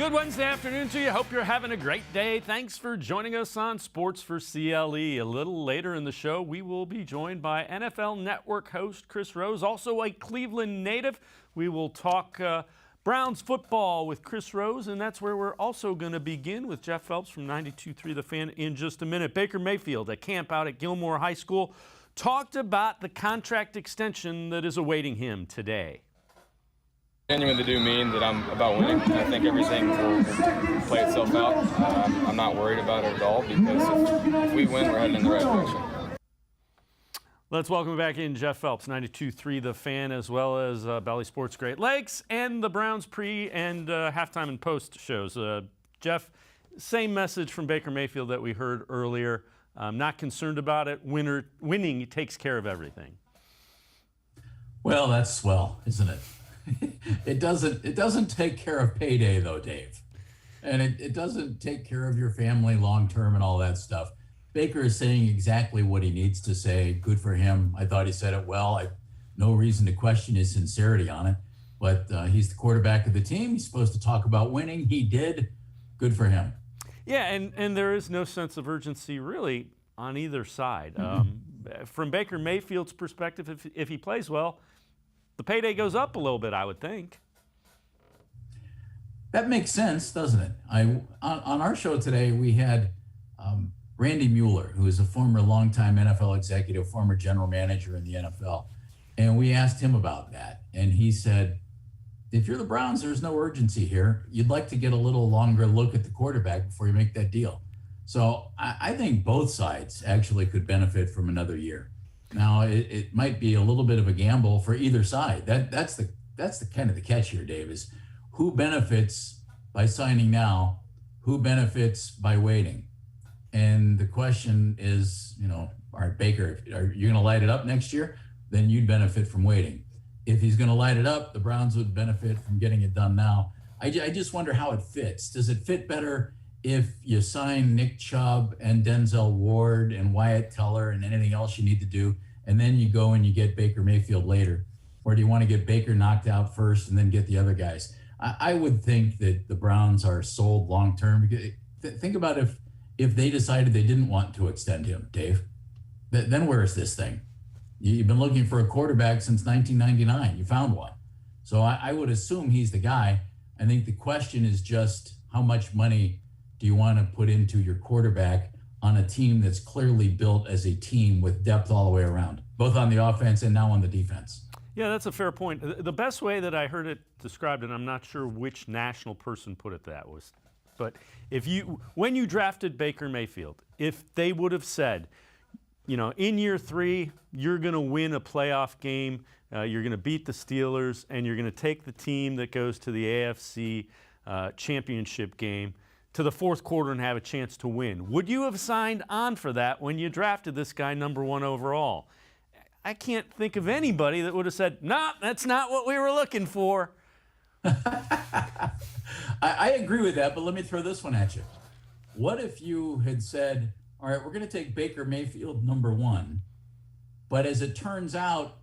Good Wednesday afternoon to you. Hope you're having a great day. Thanks for joining us on Sports4CLE. A little later in the show, we will be joined by NFL Network host Chris Rose, also a Cleveland native. We will talk Browns football with Chris Rose, and that's where we're also going to begin with Jeff Phelps from 92.3 The Fan in just a minute. Baker Mayfield at camp out at Gilmore High School talked about the contract extension that is awaiting him today. Genuinely do mean that I'm about winning. I think everything will play itself out. I'm not worried about it at all because if we win, we're heading in the right direction. Let's welcome back in Jeff Phelps, 92.3 The Fan, as well as Bally Sports Great Lakes and the Browns pre- and halftime and post shows. Jeff, same message from Baker Mayfield that we heard earlier. I'm not concerned about it. Winning takes care of everything. Well, that's swell, isn't it? It doesn't take care of payday though, Dave. And it doesn't take care of your family long term and all that stuff. Baker is saying exactly what he needs to say. Good for him. I thought he said it well. No reason to question his sincerity on it. But he's the quarterback of the team. He's supposed to talk about winning. He did. Good for him. Yeah, and there is no sense of urgency really on either side. From Baker Mayfield's perspective, if he plays well, the payday goes up a little bit, I would think. That makes sense, doesn't it? On our show today, we had Randy Mueller, who is a former longtime NFL executive, former general manager in the NFL. And we asked him about that. And he said, if you're the Browns, there's no urgency here. You'd like to get a little longer look at the quarterback before you make that deal. So I think both sides actually could benefit from another year. Now, it might be a little bit of a gamble for either side. That's the kind of the catch here, Dave, is who benefits by signing now, who benefits by waiting? And the question is, all right, Baker, are you going to light it up next year? Then you'd benefit from waiting. If he's going to light it up, the Browns would benefit from getting it done now. I just wonder how it fits. Does it fit better if you sign Nick Chubb and Denzel Ward and Wyatt Teller and anything else you need to do, and then you go and you get Baker Mayfield later? Or do you want to get Baker knocked out first and then get the other guys? I would think that the Browns are sold long-term. Think about if they decided they didn't want to extend him, Dave. Then where is this thing? You've been looking for a quarterback since 1999. You found one. So I would assume he's the guy. I think the question is just how much money do you want to put into your quarterback on a team that's clearly built as a team with depth all the way around, both on the offense and now on the defense? Yeah, that's a fair point. The best way that I heard it described, and I'm not sure which national person put it that was, but when you drafted Baker Mayfield, if they would have said, in year 3, you're going to win a playoff game, you're going to beat the Steelers, and you're going to take the team that goes to the AFC championship game to the fourth quarter and have a chance to win, would you have signed on for that when you drafted this guy number 1 overall? I can't think of anybody that would have said, no, that's not what we were looking for. I agree with that, but let me throw this one at you. What if you had said, all right, we're going to take Baker Mayfield number 1, but as it turns out,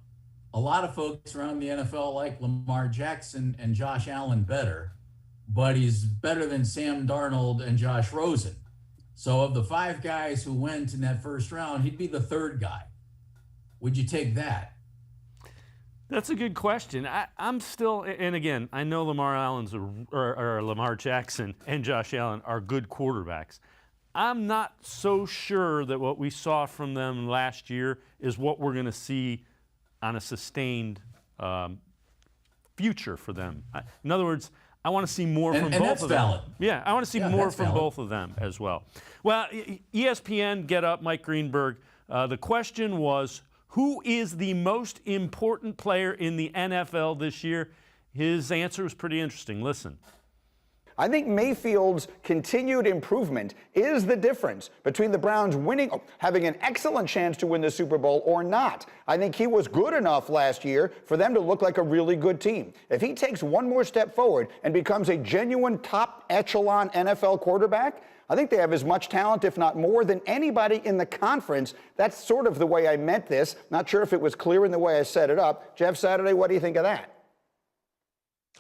a lot of folks around the NFL like Lamar Jackson and Josh Allen better, but he's better than Sam Darnold and Josh Rosen. So of the 5 guys who went in that first round, he'd be the 3rd guy. Would you take that? That's a good question. I'm still, and again, I know Lamar Jackson and Josh Allen are good quarterbacks. I'm not so sure that what we saw from them last year is what we're going to see on a sustained future for them. In other words, I want to see more from both of them. Valid. Yeah, I want to see more from valid. both of them as well. Well, ESPN, Get Up, Mike Greenberg, the question was, who is the most important player in the NFL this year? His answer was pretty interesting. Listen. I think Mayfield's continued improvement is the difference between the Browns having an excellent chance to win the Super Bowl or not. I think he was good enough last year for them to look like a really good team. If he takes one more step forward and becomes a genuine top echelon NFL quarterback, I think they have as much talent, if not more, than anybody in the conference. That's sort of the way I meant this. Not sure if it was clear in the way I set it up. Jeff Saturday, what do you think of that?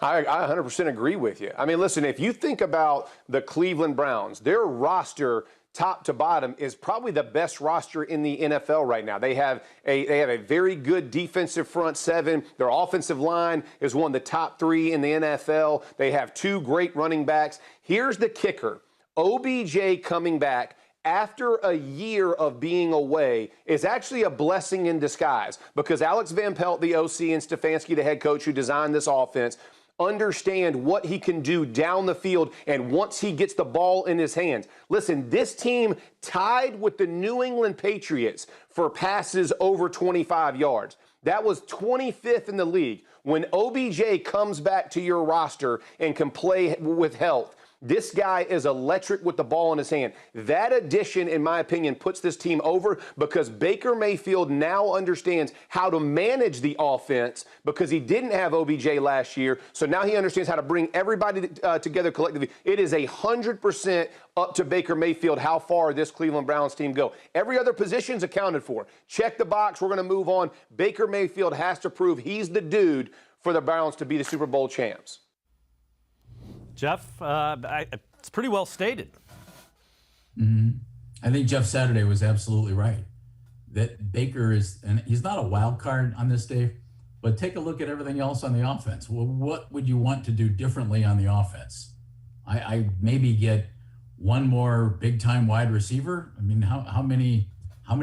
I 100% agree with you. I mean, listen, if you think about the Cleveland Browns, their roster top to bottom is probably the best roster in the NFL right now. They have a very good defensive front seven. Their offensive line is one of the top 3 in the NFL. They have 2 great running backs. Here's the kicker. OBJ coming back after a year of being away is actually a blessing in disguise, because Alex Van Pelt, the OC, and Stefanski, the head coach who designed this offense, understand what he can do down the field and once he gets the ball in his hands. Listen, this team tied with the New England Patriots for passes over 25 yards. That was 25th in the league. When OBJ comes back to your roster and can play with health, this guy is electric with the ball in his hand. That addition, in my opinion, puts this team over, because Baker Mayfield now understands how to manage the offense, because he didn't have OBJ last year. So now he understands how to bring everybody together collectively. It is 100% up to Baker Mayfield how far this Cleveland Browns team go. Every other position's accounted for. Check the box. We're going to move on. Baker Mayfield has to prove he's the dude for the Browns to be the Super Bowl champs. Jeff, it's pretty well stated. Mm-hmm. I think Jeff Saturday was absolutely right. That Baker is, and he's not a wild card on this day, but take a look at everything else on the offense. Well, what would you want to do differently on the offense? I maybe get one more big-time wide receiver. I mean, how many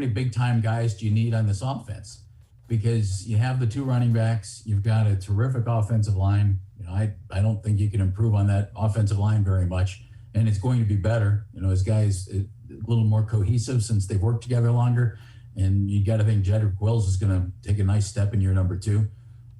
big-time guys do you need on this offense? Because you have the 2 running backs, you've got a terrific offensive line. I don't think you can improve on that offensive line very much, and it's going to be better. His guys a little more cohesive since they've worked together longer, and you got to think Jedrick Wills is going to take a nice step in year number 2.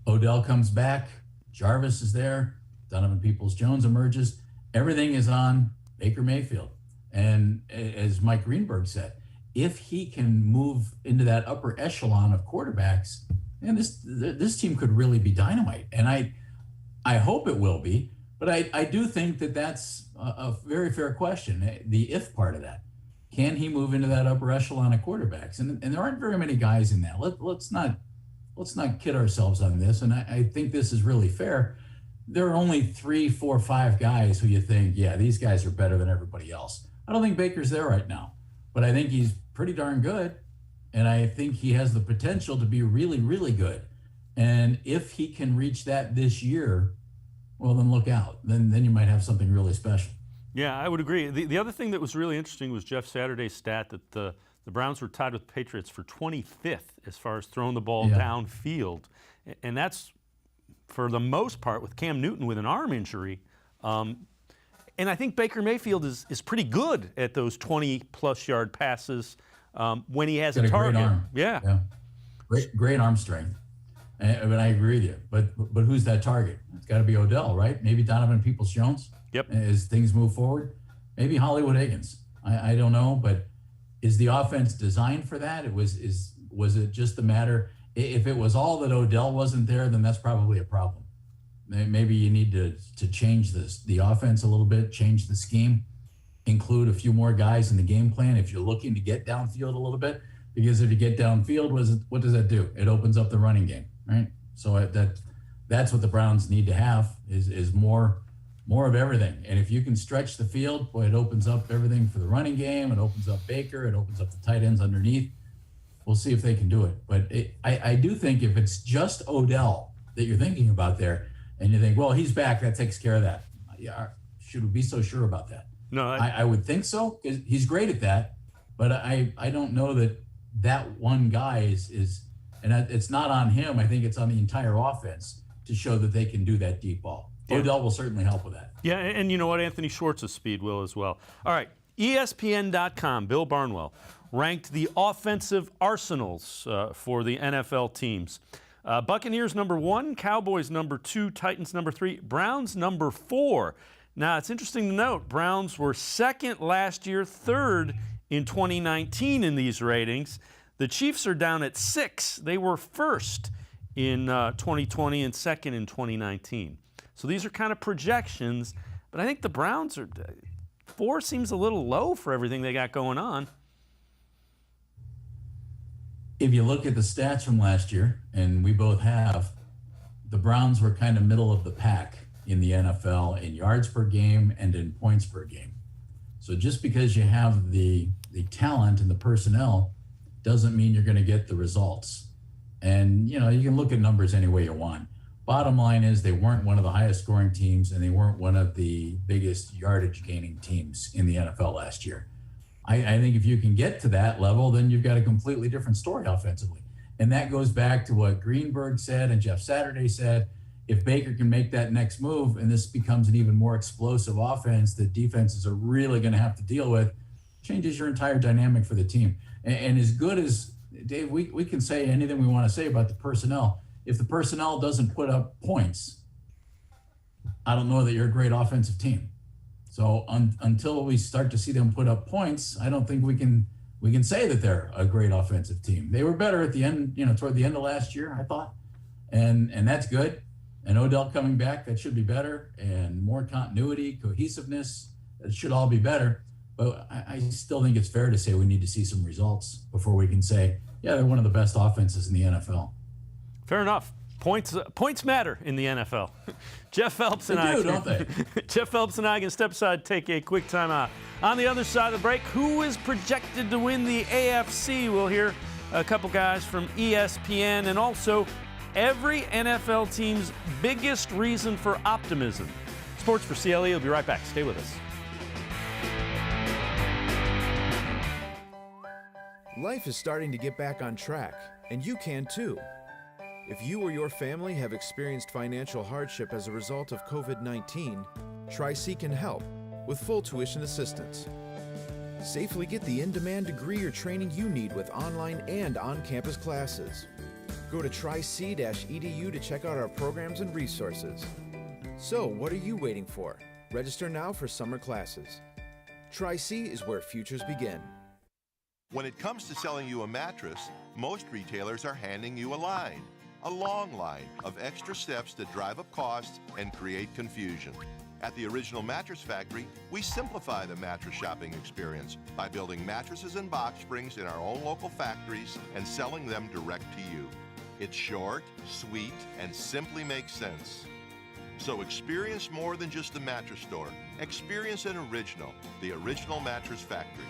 Odell comes back, Jarvis is there, Donovan Peoples-Jones emerges. Everything is on Baker Mayfield, and as Mike Greenberg said, if he can move into that upper echelon of quarterbacks, and this team could really be dynamite. And I hope it will be, but I do think that that's a very fair question. The if part of that, can he move into that upper echelon of quarterbacks? And there aren't very many guys in that. Let's not kid ourselves on this. And I think this is really fair. There are only 3, 4, 5 guys who you think, yeah, these guys are better than everybody else. I don't think Baker's there right now, but I think he's pretty darn good. And I think he has the potential to be really, really good. And if he can reach that this year, well, then look out. Then you might have something really special. Yeah, I would agree. The other thing that was really interesting was Jeff Saturday's stat that the Browns were tied with the Patriots for 25th as far as throwing the ball downfield. And that's, for the most part, with Cam Newton with an arm injury. And I think Baker Mayfield is pretty good at those 20-plus yard passes when he has a target. Great arm. Yeah. Great arm strength. And I agree with you. But who's that target? It's got to be Odell, right? Maybe Donovan Peoples-Jones. Yep. As things move forward. Maybe Hollywood Higgins. I don't know, but is the offense designed for that? Was it just a matter? If it was all that Odell wasn't there, then that's probably a problem. Maybe you need to change the offense a little bit, change the scheme, include a few more guys in the game plan if you're looking to get downfield a little bit. Because if you get downfield, what does that do? It opens up the running game, right? So that's what the Browns need to have is more of everything. And if you can stretch the field, boy, it opens up everything for the running game. It opens up Baker. It opens up the tight ends underneath. We'll see if they can do it. But I do think if it's just Odell that you're thinking about there, and you think, well, he's back, that takes care of that. Yeah, should we be so sure about that? No, I would think so, because he's great at that. But I don't know that one guy is, and it's not on him. I think it's on the entire offense to show that they can do that deep ball. Yeah. Odell will certainly help with that. Yeah, and you know what? Anthony Schwartz's speed will as well. All right, ESPN.com, Bill Barnwell, ranked the offensive arsenals for the NFL teams. Buccaneers number 1, Cowboys number 2, Titans number 3, Browns number 4. Now, it's interesting to note, Browns were second last year, third in 2019 in these ratings. The Chiefs are down at 6. They were first in 2020 and second in 2019. So these are kind of projections, but I think the Browns are 4 seems a little low for everything they got going on. If you look at the stats from last year, and we both have, the Browns were kind of middle of the pack in the NFL in yards per game and in points per game. So just because you have the talent and the personnel doesn't mean you're going to get the results. And, you can look at numbers any way you want. Bottom line is they weren't one of the highest scoring teams, and they weren't one of the biggest yardage gaining teams in the NFL last year. I think if you can get to that level, then you've got a completely different story offensively. And that goes back to what Greenberg said and Jeff Saturday said. If Baker can make that next move and this becomes an even more explosive offense that defenses are really going to have to deal with, changes your entire dynamic for the team. And as good as, Dave, we can say anything we want to say about the personnel. If the personnel doesn't put up points, I don't know that you're a great offensive team. So until we start to see them put up points, I don't think we can say that they're a great offensive team. They were better at the end, toward the end of last year, I thought. And that's good. And Odell coming back, that should be better. And more continuity, cohesiveness, that should all be better. But I still think it's fair to say we need to see some results before we can say, yeah, they're one of the best offenses in the NFL. Fair enough. Points matter in the NFL. Jeff Phelps and don't they? Jeff Phelps and I can step aside, take a quick timeout. On the other side of the break, who is projected to win the AFC? We'll hear a couple guys from ESPN, and also every NFL team's biggest reason for optimism. Sports4CLE will be right back. Stay with us. Life is starting to get back on track, and you can too. If you or your family have experienced financial hardship as a result of COVID-19, Tri-C can help with full tuition assistance. Safely get the in-demand degree or training you need with online and on-campus classes. Go to tric-edu to check out our programs and resources. So, what are you waiting for? Register now for summer classes. Tri-C is where futures begin. When it comes to selling you a mattress, most retailers are handing you a line. A long line of extra steps that drive up costs and create confusion. At the Original Mattress Factory, we simplify the mattress shopping experience by building mattresses and box springs in our own local factories and selling them direct to you. It's short, sweet, and simply makes sense. So experience more than just a mattress store. Experience an original, the Original Mattress Factory.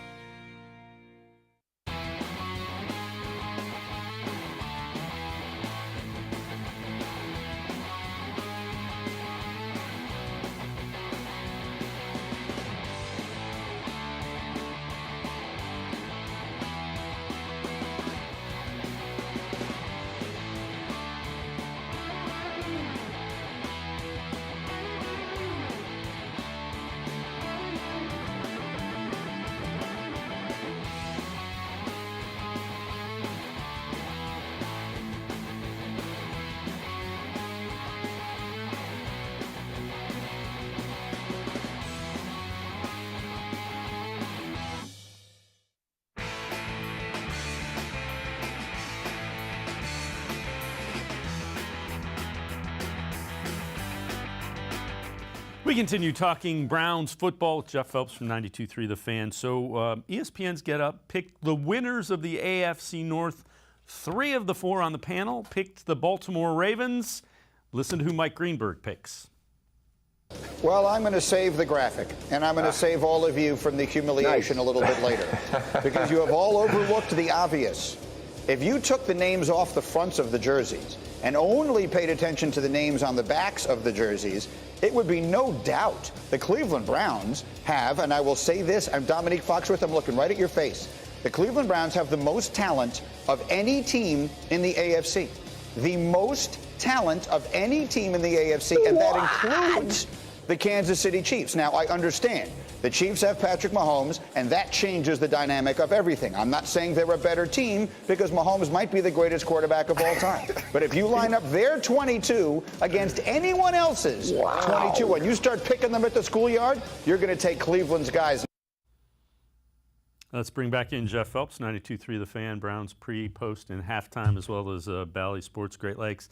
We continue talking Browns football with Jeff Phelps from 92.3 The Fan. So ESPN's Get Up picked the winners of the AFC North. 3 of the 4 on the panel picked the Baltimore Ravens. Listen to who Mike Greenberg picks. Well, I'm going to save the graphic, and I'm going to save all of you from the humiliation a little bit later, because you have all overlooked the obvious. If you took the names off the fronts of the jerseys and only paid attention to the names on the backs of the jerseys, it would be no doubt the Cleveland Browns have, and I will say this, I'm Dominique Foxworth, I'm looking right at your face. The Cleveland Browns have the most talent of any team in the AFC. The most talent of any team in the AFC, and that includes the Kansas City Chiefs. Now, I understand the Chiefs have Patrick Mahomes, and that changes the dynamic of everything. I'm not saying they're a better team, because Mahomes might be the greatest quarterback of all time. But if you line up their 22 against anyone else's 22, and you start picking them at the schoolyard, you're going to take Cleveland's guys. Let's bring back in Jeff Phelps, 92.3 The Fan, Browns pre, post, and halftime, as well as Bally Sports Great Lakes.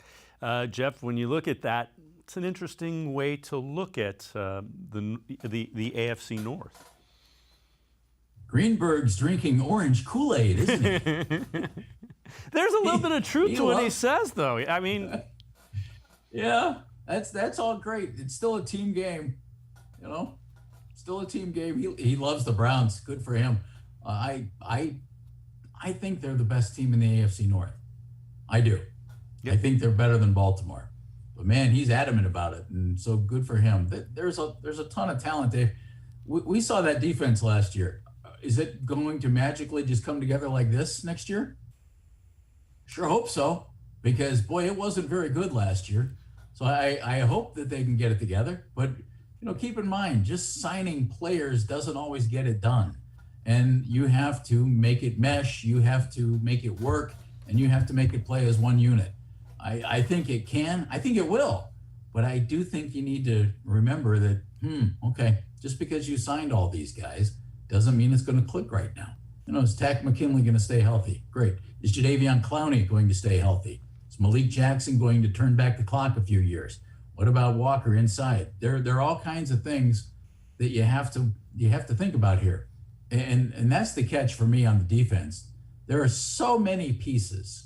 Jeff, when you look at that, it's an interesting way to look at the AFC North. Greenberg's drinking orange Kool-Aid, isn't he? There's a little bit of truth to what he says, though. I mean, yeah. That's all great. It's still a team game, you know. Still a team game. He loves the Browns. Good for him. I think they're the best team in the AFC North. I do. Yep. I think they're better than Baltimore. But man, he's adamant about it, and so good for him. There's a ton of talent, Dave. We saw that defense last year. Is it going to magically just come together like this next year? Sure hope so, because boy, it wasn't very good last year. So I hope that they can get it together. But keep in mind, just signing players doesn't always get it done. And you have to make it mesh, you have to make it work, and you have to make it play as one unit. I think it can, I think it will. But I do think you need to remember that, okay, just because you signed all these guys doesn't mean it's going to click right now. Is Takk McKinley going to stay healthy? Great. Is Jadeveon Clowney going to stay healthy? Is Malik Jackson going to turn back the clock a few years? What about Walker inside? There are all kinds of things that you have to think about here. And that's the catch for me on the defense. There are so many pieces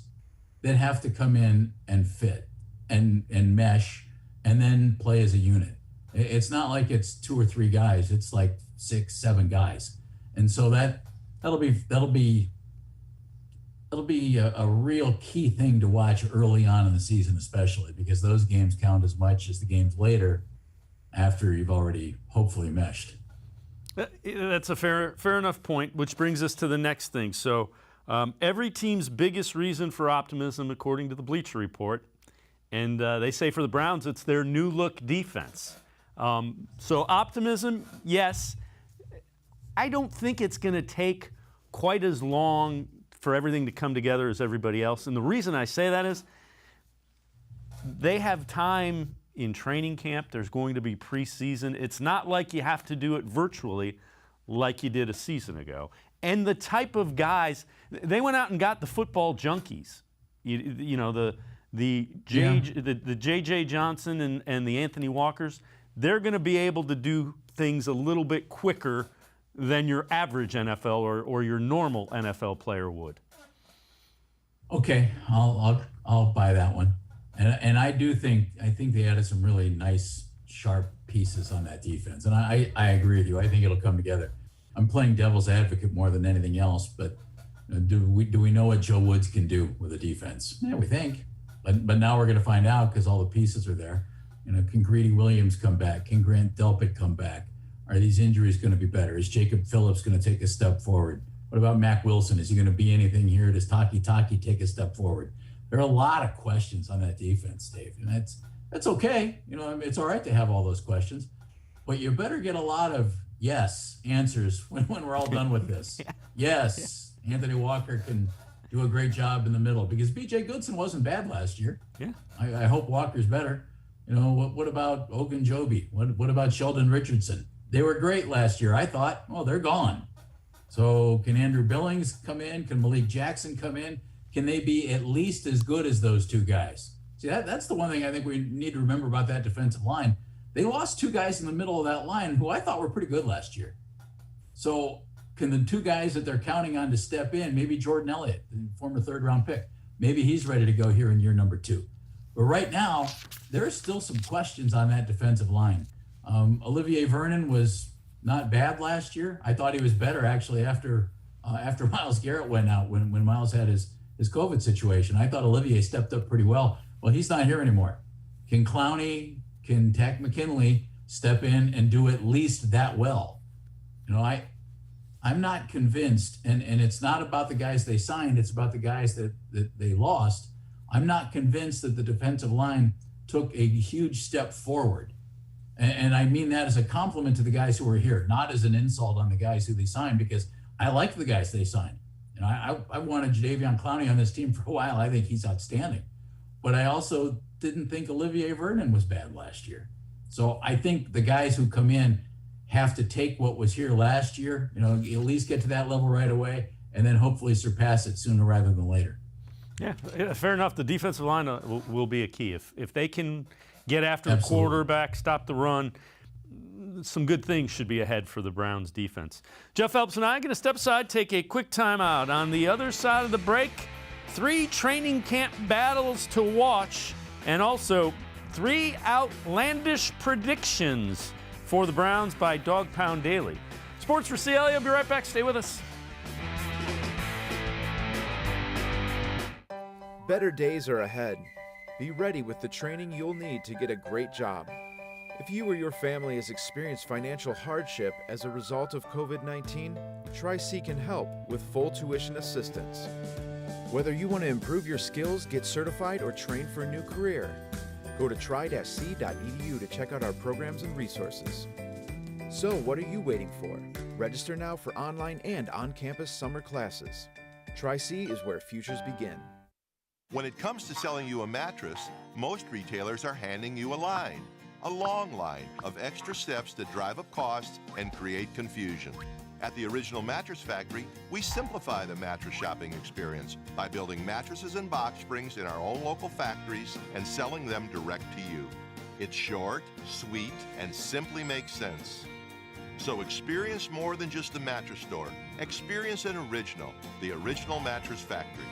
that have to come in and fit and mesh and then play as a unit. It's not like it's 2 or 3 guys. It's like 6, 7 guys. And so that'll be a real key thing to watch early on in the season, especially because those games count as much as the games later after you've already hopefully meshed. That's a fair enough point, which brings us to the next thing. So every team's biggest reason for optimism, according to the Bleacher Report, and they say for the Browns, it's their new look defense. So optimism, yes. I don't think it's going to take quite as long for everything to come together as everybody else. And the reason I say that is they have time in training camp. There's going to be preseason. It's not like you have to do it virtually like you did a season ago. And the type of guys, they went out and got the football junkies. The J.J. Johnson and the Anthony Walkers. They're going to be able to do things a little bit quicker than your average NFL or your normal NFL player would. Okay, I'll buy that one. And I think they added some really nice, sharp pieces on that defense. And I agree with you. I think it'll come together. I'm playing devil's advocate more than anything else, but do we know what Joe Woods can do with a defense? Yeah, we think. But now we're going to find out because all the pieces are there. Can Greedy Williams come back? Can Grant Delpit come back? Are these injuries going to be better? Is Jacob Phillips going to take a step forward? What about Mack Wilson? Is he going to be anything here? Does Taki take a step forward? There are a lot of questions on that defense, Dave, and that's okay. It's all right to have all those questions, but you better get a lot of yes answers when we're all done with this. Yes, Anthony Walker can do a great job in the middle because B.J. Goodson wasn't bad last year. Yeah, I hope Walker's better. What about Ogunjobi? What about Sheldon Richardson? They were great last year. I thought, they're gone. So can Andrew Billings come in? Can Malik Jackson come in? Can they be at least as good as those 2 guys? See, that's the one thing I think we need to remember about that defensive line. They lost 2 guys in the middle of that line who I thought were pretty good last year. So can the 2 guys that they're counting on to step in, maybe Jordan Elliott, the former 3rd-round pick, maybe he's ready to go here in year number 2. But right now, there are still some questions on that defensive line. Olivier Vernon was not bad last year. I thought he was better actually after Myles Garrett went out when Myles had his COVID situation. I thought Olivier stepped up pretty well. Well, he's not here anymore. Can Clowney, can Takk McKinley step in and do at least that well? I'm not convinced, and it's not about the guys they signed, it's about the guys that they lost. I'm not convinced that the defensive line took a huge step forward. And I mean that as a compliment to the guys who were here, not as an insult on the guys who they signed, because I like the guys they signed. I wanted Jadeveon Clowney on this team for a while. I think he's outstanding. But I also didn't think Olivier Vernon was bad last year. So I think the guys who come in have to take what was here last year, at least get to that level right away, and then hopefully surpass it sooner rather than later. Yeah, fair enough. The defensive line will be a key. If they can get after Absolutely. the quarterback, stop the run, some good things should be ahead for the Browns defense. Jeff Phelps and I are going to step aside, take a quick timeout. On the other side of the break, 3 training camp battles to watch, and also 3 outlandish predictions for the Browns by Dog Pound Daily. Sports for CLE. I'll be right back. Stay with us. Better days are ahead. Be ready with the training you'll need to get a great job. If you or your family has experienced financial hardship as a result of COVID-19, Tri-C can help with full tuition assistance. Whether you want to improve your skills, get certified, or train for a new career, go to try-c.edu to check out our programs and resources. So what are you waiting for? Register now for online and on-campus summer classes. Tri-C is where futures begin. When it comes to selling you a mattress, most retailers are handing you a long line of extra steps that drive up costs and create confusion. At the Original Mattress Factory, we simplify the mattress shopping experience by building mattresses and box springs in our own local factories and selling them direct to you. It's short, sweet, and simply makes sense. So experience more than just the mattress store. Experience an original, the Original Mattress Factory.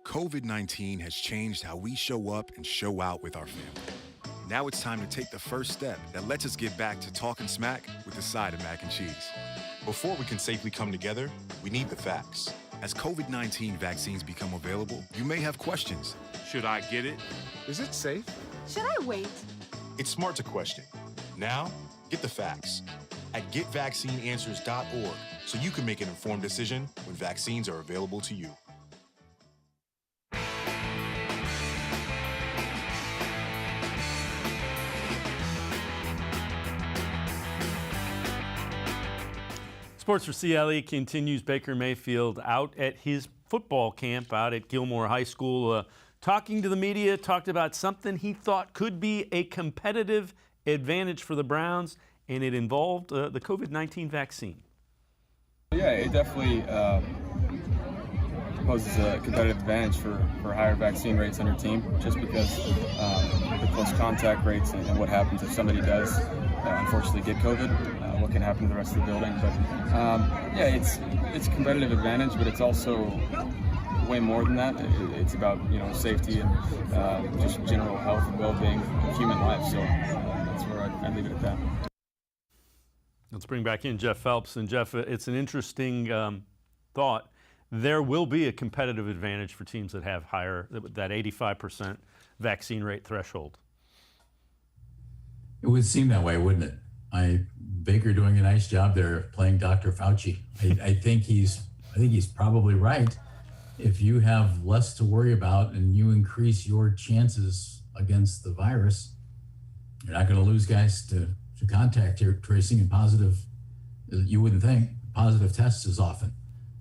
COVID-19 has changed how we show up and show out with our family. Now it's time to take the first step that lets us get back to talking smack with a side of mac and cheese. Before we can safely come together, we need the facts. As COVID-19 vaccines become available, you may have questions. Should I get it? Is it safe? Should I wait? It's smart to question. Now, get the facts at getvaccineanswers.org so you can make an informed decision when vaccines are available to you. Sports for CLE continues. Baker Mayfield out at his football camp out at Gilmore High School, talking to the media, talked about something he thought could be a competitive advantage for the Browns, and it involved the COVID-19 vaccine. Yeah, it definitely poses a competitive advantage for higher vaccine rates on your team, just because the close contact rates and what happens if somebody does unfortunately get COVID. What can happen to the rest of the building, but yeah, it's a competitive advantage, but it's also way more than that. It's about safety and just general health and well-being of human life. So that's where I leave it at that. Let's bring back in Jeff Phelps. And Jeff, it's an interesting thought. There will be a competitive advantage for teams that have higher, that 85% vaccine rate threshold. It would seem that way, wouldn't it? Baker doing a nice job there playing Dr. Fauci. I think he's probably right. If you have less to worry about and you increase your chances against the virus, you're not going to lose guys to contact tracing and positive. You wouldn't think positive tests as often.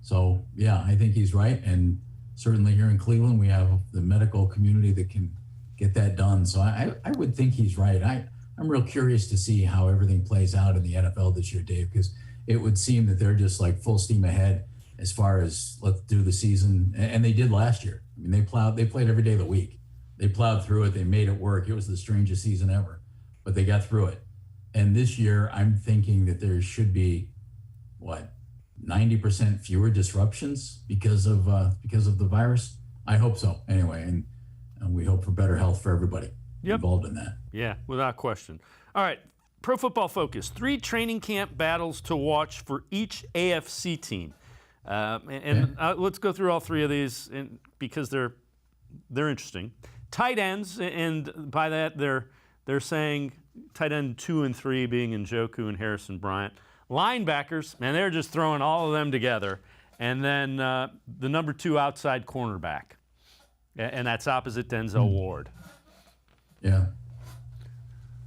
So yeah, I think he's right. And certainly here in Cleveland, we have the medical community that can get that done. So I would think he's right. I'm real curious to see how everything plays out in the NFL this year, Dave, because it would seem that they're just like full steam ahead as far as let's do the season. And they did last year. I mean, they played every day of the week. They plowed through it. They made it work. It was the strangest season ever, but they got through it. And this year, I'm thinking that there should be, 90% fewer disruptions because of the virus. I hope so anyway. And we hope for better health for everybody involved in that. Yeah, without question. All right, Pro Football Focus. 3 training camp battles to watch for each AFC team. Let's go through all 3 of these because they're interesting. Tight ends, and by that they're saying tight end 2 and 3 being Njoku and Harrison Bryant. Linebackers, man, they're just throwing all of them together. And then the number 2 outside cornerback, and that's opposite Denzel Ward. Yeah.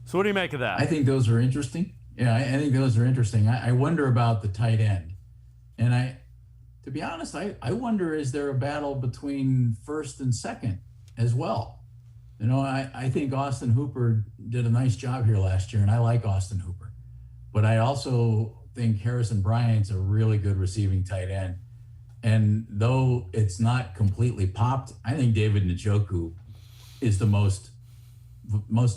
So what do you make of that? I think those are interesting. Yeah, I think those are interesting. I wonder about the tight end. And to be honest, I wonder, is there a battle between first and second as well? I think Austin Hooper did a nice job here last year, and I like Austin Hooper. But I also think Harrison Bryant's a really good receiving tight end. And though it's not completely popped, I think David Njoku is the most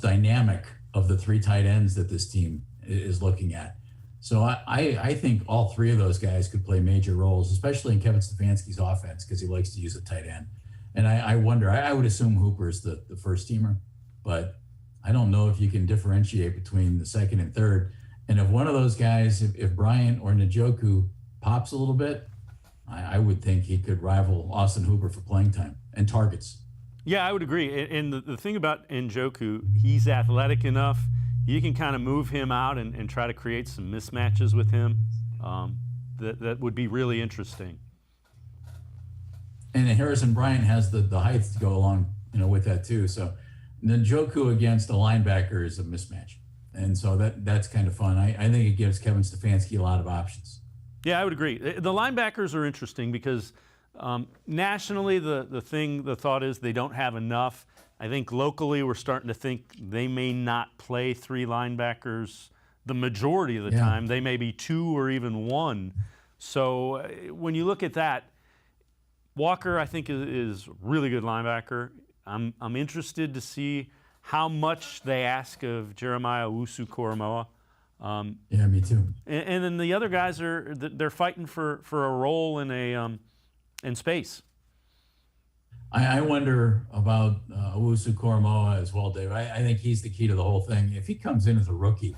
dynamic of the 3 tight ends that this team is looking at. So I think all 3 of those guys could play major roles, especially in Kevin Stefanski's offense, because he likes to use a tight end. And I wonder, I would assume Hooper's the first teamer, but I don't know if you can differentiate between the second and third. And if one of those guys, if Bryant or Njoku pops a little bit, I would think he could rival Austin Hooper for playing time and targets. Yeah, I would agree. And the thing about Njoku, he's athletic enough. You can kind of move him out and try to create some mismatches with him. That would be really interesting. And Harrison Bryant has the height to go along, with that too. So Njoku against a linebacker is a mismatch. And so that's kind of fun. I think it gives Kevin Stefanski a lot of options. Yeah, I would agree. The linebackers are interesting because nationally the thought is they don't have enough. I think locally we're starting to think they may not play three linebackers the majority of the time. They may be two or even one. So when you look at that, Walker, I think, is really good linebacker. I'm interested to see how much they ask of Jeremiah Owusu-Koramoah. Yeah, me too. And then the other guys they're fighting for a role in space. I wonder about Owusu-Koramoah as well, Dave. I think he's the key to the whole thing. If he comes in as a rookie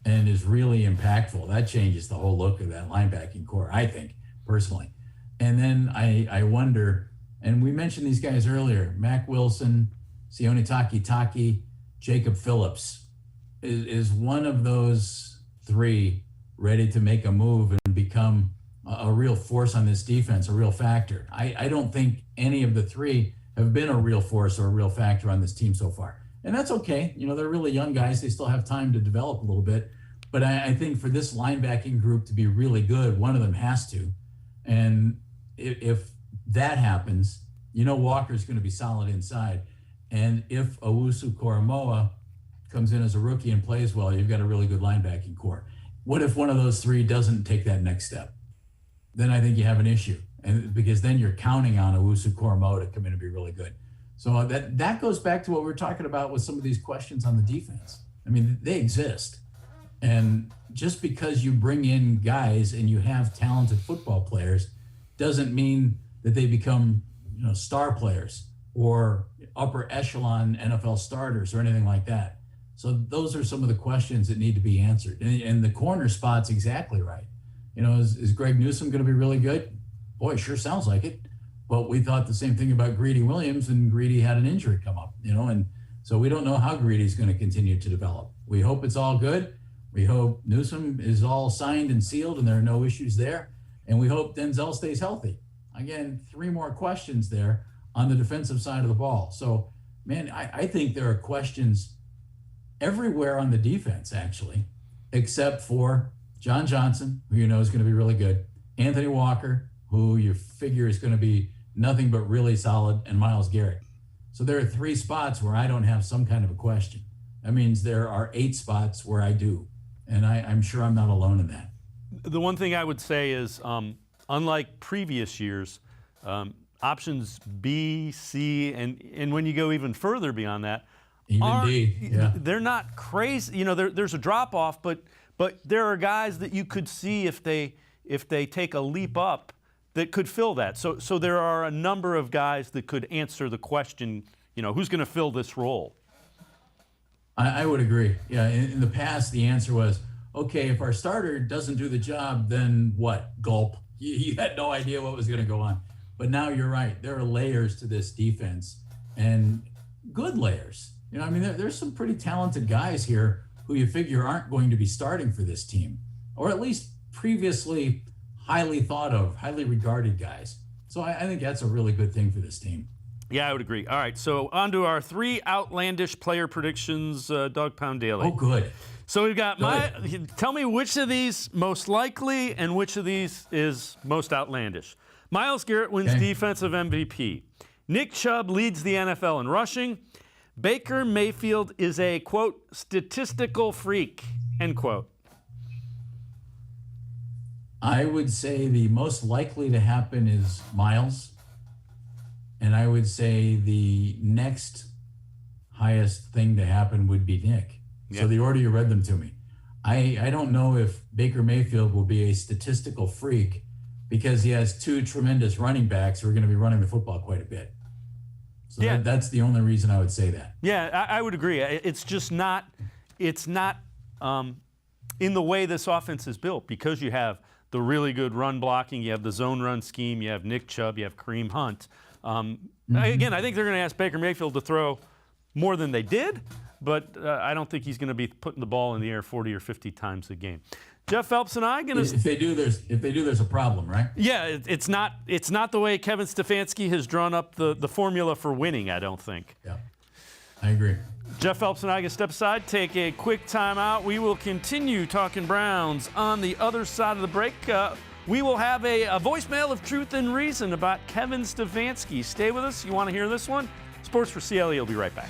and is really impactful, that changes the whole look of that linebacking core, I think, personally. And then I wonder, and we mentioned these guys earlier, Mac Wilson, Sione Takitaki, Jacob Phillips. Is one of those three ready to make a move and become a real force on this defense, a real factor? I don't think any of the three have been a real force or a real factor on this team so far. And that's okay. They're really young guys. They still have time to develop a little bit. But I think for this linebacking group to be really good, one of them has to. And if that happens, Walker's going to be solid inside. And if Owusu-Koramoah comes in as a rookie and plays well, you've got a really good linebacking core. What if one of those three doesn't take that next step? Then I think you have an issue, and because then you're counting on Owusu-Koramoah to come in and be really good. So that goes back to what we were talking about with some of these questions on the defense. I mean, they exist. And just because you bring in guys and you have talented football players doesn't mean that they become, star players or upper echelon NFL starters or anything like that. So those are some of the questions that need to be answered. And the corner spot's exactly right. Is Greg Newsome going to be really good? Boy, sure sounds like it. But we thought the same thing about Greedy Williams, and Greedy had an injury come up, and so we don't know how Greedy's going to continue to develop. We hope it's all good. We hope Newsome is all signed and sealed and there are no issues there. And we hope Denzel stays healthy. Again, three more questions there on the defensive side of the ball. So, man, I think there are questions everywhere on the defense, actually, except for John Johnson, who is going to be really good, Anthony Walker, who you figure is going to be nothing but really solid, and Myles Garrett. So there are three spots where I don't have some kind of a question. That means there are 8 spots where I do, and I'm sure I'm not alone in that. The one thing I would say is, unlike previous years, options B, C, and when you go even further beyond that, they're not crazy. There's a drop off, but there are guys that you could see if they take a leap up that could fill that. So there are a number of guys that could answer the question, who's going to fill this role. I would agree. Yeah, in the past, the answer was, okay, if our starter doesn't do the job, then what? Gulp. You had no idea what was going to go on. But now you're right. There are layers to this defense, and good layers. There's some pretty talented guys here who you figure aren't going to be starting for this team, or at least previously highly thought of, highly regarded guys. So I think that's a really good thing for this team. Yeah, I would agree. All right, so on to our 3 outlandish player predictions, Dog Pound Daily. Oh, good. So we've got tell me which of these most likely and which of these is most outlandish. Myles Garrett wins defensive MVP. Nick Chubb leads the NFL in rushing. Baker Mayfield is a, quote, statistical freak, end quote. I would say the most likely to happen is Myles. And I would say the next highest thing to happen would be Nick. Yeah. So the order you read them to me. I don't know if Baker Mayfield will be a statistical freak because he has 2 tremendous running backs who are going to be running the football quite a bit. So Yeah. that's the only reason I would say that. Yeah, I would agree. It's just not. It's not in the way this offense is built, because you have the really good run blocking, you have the zone run scheme, you have Nick Chubb, you have Kareem Hunt. Again, I think they're going to ask Baker Mayfield to throw more than they did, but I don't think he's going to be putting the ball in the air 40 or 50 times a game. Jeff Phelps and I going to. If they do, there's a problem, right? Yeah, it's not the way Kevin Stefanski has drawn up the formula for winning, I don't think. Yeah, I agree. Jeff Phelps and I can step aside, take a quick time out. We will continue talking Browns on the other side of the break. We will have a voicemail of truth and reason about Kevin Stefanski. Stay with us. You want to hear this one? Sports4CLE will be right back.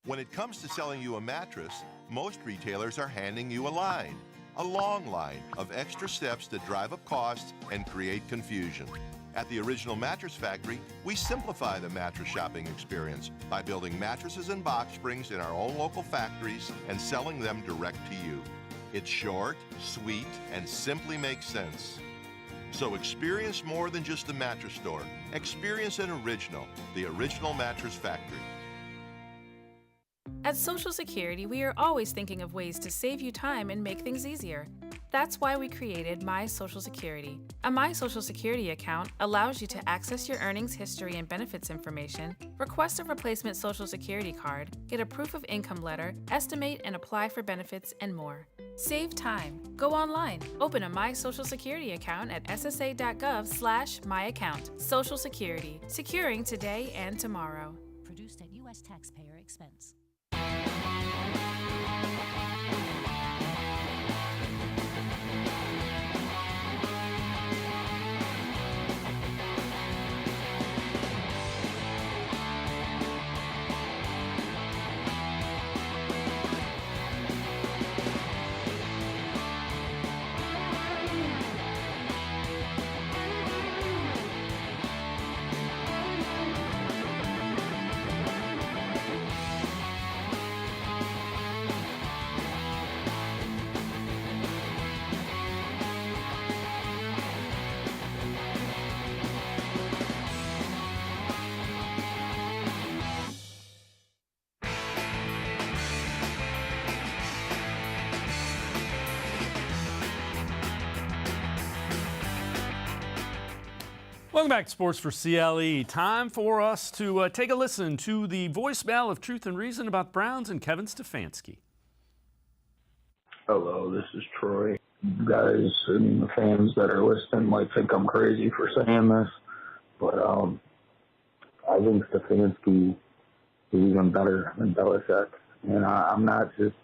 When it comes to selling you a mattress, most retailers are handing you a long line of extra steps that drive up costs and create confusion. At the Original Mattress Factory, we simplify the mattress shopping experience by building mattresses and box springs in our own local factories and selling them direct to you. It's short, sweet, and simply makes sense. So experience more than just a mattress store. Experience an original, the Original Mattress Factory. At Social Security, we are always thinking of ways to save you time and make things easier. That's why we created My Social Security. A My Social Security account allows you to access your earnings history and benefits information, request a replacement Social Security card, get a proof of income letter, estimate and apply for benefits, and more. Save time. Go online. Open a My Social Security account at ssa.gov/myaccount. Social Security. Securing today and tomorrow. Produced at U.S. taxpayer expense. Welcome back to Sports4CLE. Time for us to take a listen to the voicemail of truth and reason about Browns and Kevin Stefanski. Hello, this is Troy. You guys and the fans that are listening might think I'm crazy for saying this, but I think Stefanski is even better than Belichick. And I'm not just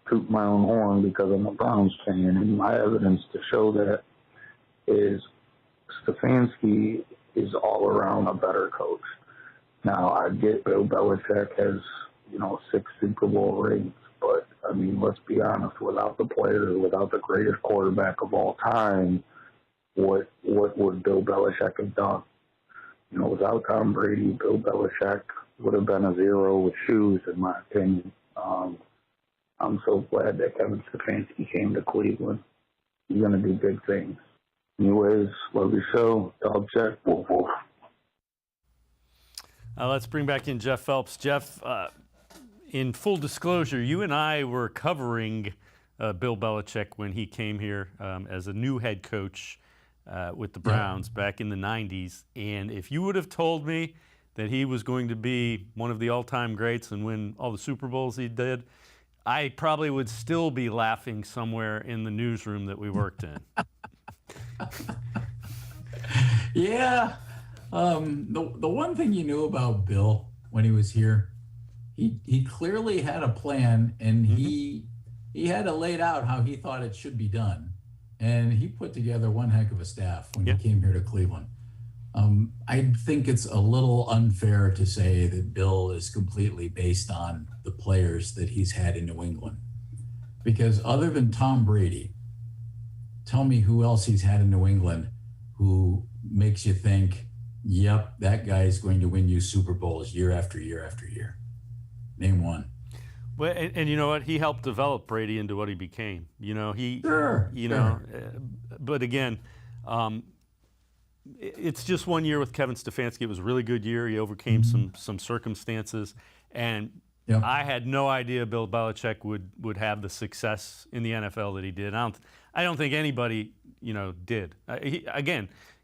tooting my own horn because I'm a Browns fan. And my evidence to show that is Stefanski is all around a better coach. Now, I get Bill Belichick has, 6 Super Bowl rings, but, I mean, let's be honest, without the players, without the greatest quarterback of all time, what would Bill Belichick have done? Without Tom Brady, Bill Belichick would have been a zero with shoes, in my opinion. I'm so glad that Kevin Stefanski came to Cleveland. He's going to do big things. Anyways, love your show. Dog check. Woof, woof. Let's bring back in Jeff Phelps. Jeff, in full disclosure, you and I were covering Bill Belichick when he came here as a new head coach with the Browns back in the 90s. And if you would have told me that he was going to be one of the all-time greats and win all the Super Bowls he did, I probably would still be laughing somewhere in the newsroom that we worked in. Yeah. The one thing you knew about Bill when he was here, he clearly had a plan, and he had it laid out how he thought it should be done. And he put together one heck of a staff when he came here to Cleveland. I think it's a little unfair to say that Bill is completely based on the players that he's had in New England. Because other than Tom Brady, tell me who else he's had in New England who makes you think, yep, that guy is going to win you Super Bowls year after year after year. Name one. Well, and you know what? He helped develop Brady into what he became. But again, it's just one year with Kevin Stefanski. It was a really good year. He overcame some circumstances, and I had no idea Bill Belichick would have the success in the NFL that he did. I don't think anybody, did.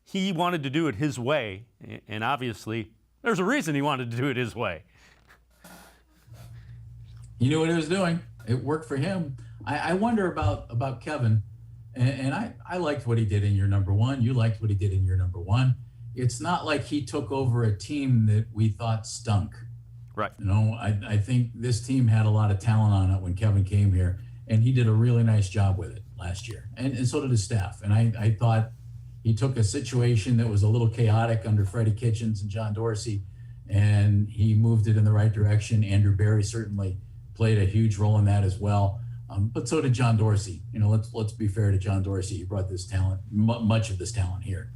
He wanted to do it his way, and obviously there's a reason he wanted to do it his way. He knew what he was doing. It worked for him. I wonder about Kevin, and I liked what he did in year number one. You liked what he did in year number one. It's not like he took over a team that we thought stunk. Right. I think this team had a lot of talent on it when Kevin came here, and he did a really nice job with it last year, and so did his staff. And I thought he took a situation that was a little chaotic under Freddie Kitchens and John Dorsey, and he moved it in the right direction. Andrew Berry certainly played a huge role in that as well. But so did John Dorsey. Let's be fair to John Dorsey. He brought this talent, much of this talent here.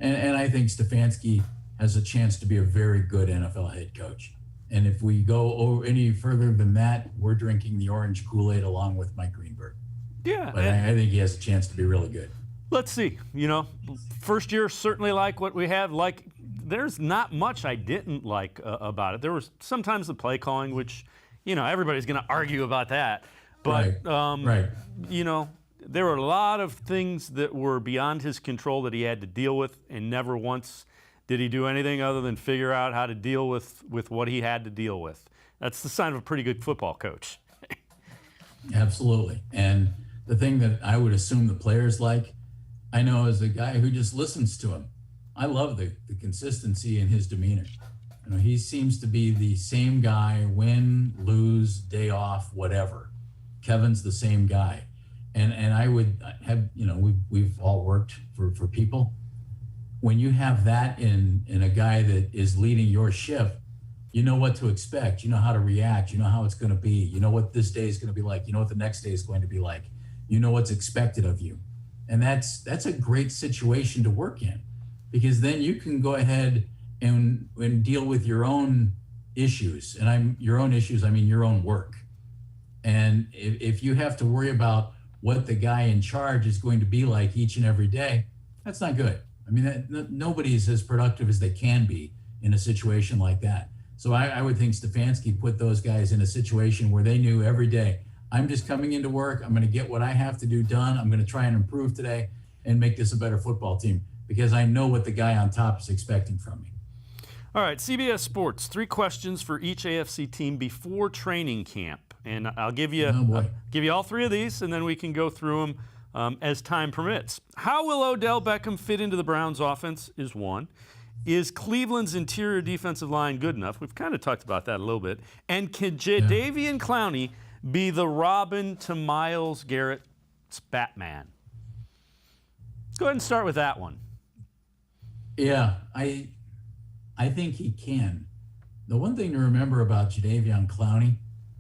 And I think Stefanski has a chance to be a very good NFL head coach. And if we go over any further than that, we're drinking the orange Kool-Aid along with Mike Greenberg. Yeah. But I think he has a chance to be really good. Let's see. First year, certainly like what we have. There's not much I didn't like about it. There was sometimes the play calling, which, everybody's going to argue about that. But, right. There were a lot of things that were beyond his control that he had to deal with, and never once did he do anything other than figure out how to deal with what he had to deal with. That's the sign of a pretty good football coach. Absolutely. And the thing that I would assume the players like, I know as a guy who just listens to him, I love the consistency in his demeanor. He seems to be the same guy, win, lose, day off, whatever. Kevin's the same guy. And I would have, we've all worked for people. When you have that in a guy that is leading your shift, you know what to expect. You know how to react. You know how it's going to be. You know what this day is going to be like. You know what the next day is going to be like. You know what's expected of you. And that's a great situation to work in, because then you can go ahead and deal with your own issues. And your own issues, I mean your own work. And if you have to worry about what the guy in charge is going to be like each and every day, that's not good. I mean, nobody's as productive as they can be in a situation like that. So I would think Stefanski put those guys in a situation where they knew every day, I'm just coming into work, I'm going to get what I have to do done, I'm going to try and improve today and make this a better football team, because I know what the guy on top is expecting from me. All right, CBS Sports, 3 questions for each AFC team before training camp. And I'll give you all 3 of these, and then we can go through them as time permits. How will Odell Beckham fit into the Browns' offense is one. Is Cleveland's interior defensive line good enough? We've kind of talked about that a little bit. And can Jadeveon Clowney be the Robin to Myles Garrett's Batman? Go ahead and start with that one. Yeah, I think he can. The one thing to remember about Jadeveon Clowney,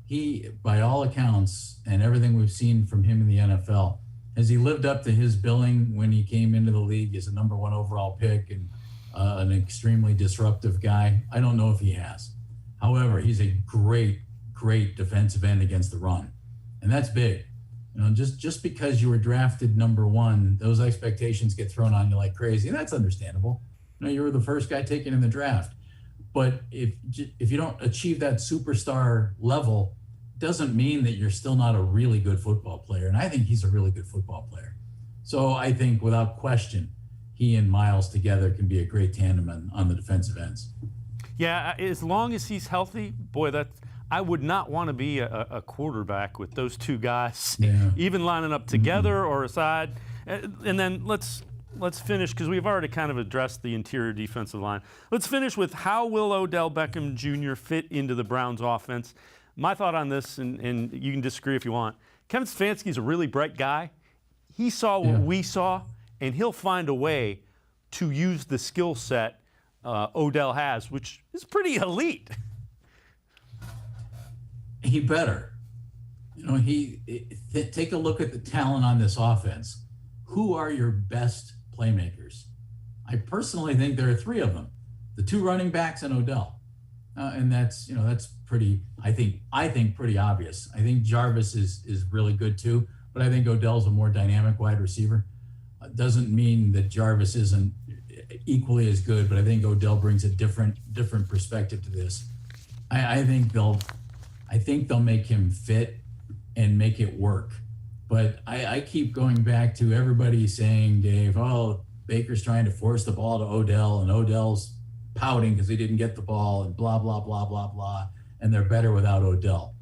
he, by all accounts, and everything we've seen from him in the NFL, has he lived up to his billing when he came into the league as a number 1 overall pick and an extremely disruptive guy? I don't know if he has. However, he's a great defensive end against the run. And that's big. Just because you were drafted number 1, those expectations get thrown on you like crazy. And that's understandable. You were the first guy taken in the draft. But if you don't achieve that superstar level, doesn't mean that you're still not a really good football player. And I think he's a really good football player. So I think without question, he and Myles together can be a great tandem on the defensive ends. Yeah, as long as he's healthy, boy, I would not want to be a quarterback with those 2 guys, even lining up together or aside. And then let's finish, because we've already kind of addressed the interior defensive line. Let's finish with how will Odell Beckham Jr. fit into the Browns offense? My thought on this, and you can disagree if you want, Kevin Stefanski is a really bright guy. He saw what we saw, and he'll find a way to use the skill set Odell has, which is pretty elite. He better. Take a look at the talent on this offense. Who are your best playmakers? I personally think there are 3 of them: the 2 running backs and Odell, and that's pretty. I think pretty obvious. I think Jarvis is really good too, but I think Odell's a more dynamic wide receiver. Doesn't mean that Jarvis isn't equally as good, but I think Odell brings a different perspective to this. I think they'll make him fit and make it work. But I keep going back to everybody saying, Dave, oh, Baker's trying to force the ball to Odell, and Odell's pouting because he didn't get the ball, and blah, blah, blah, blah, blah, and they're better without Odell.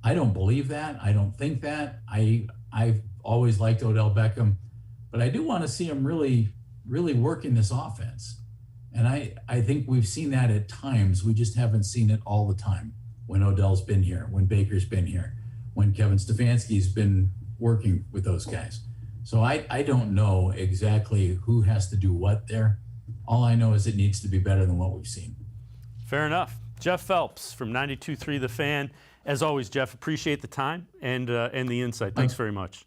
I don't believe that. I don't think that. I've always liked Odell Beckham, but I do want to see him really, really work in this offense. And I think we've seen that at times. We just haven't seen it all the time when Odell's been here, when Baker's been here, when Kevin Stefanski's been working with those guys. So I don't know exactly who has to do what there. All I know is it needs to be better than what we've seen. Fair enough. Jeff Phelps from 92.3 The Fan. As always, Jeff, appreciate the time and the insight. Thanks very much.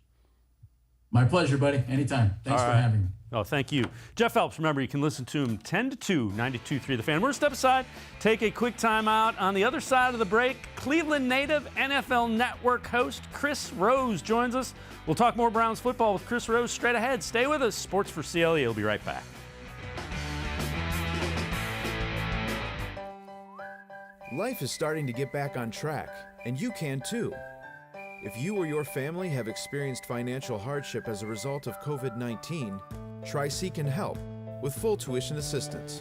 My pleasure, buddy. Anytime. Thanks for having me. Oh, thank you. Jeff Phelps, remember, you can listen to him 10 to 2, 92.3 The Fan. We're going to step aside, take a quick time out. On the other side of the break, Cleveland native NFL Network host Chris Rose joins us. We'll talk more Browns football with Chris Rose straight ahead. Stay with us. Sports4CLE. We'll be right back. Life is starting to get back on track, and you can too. If you or your family have experienced financial hardship as a result of COVID-19, Tri-C can help with full tuition assistance.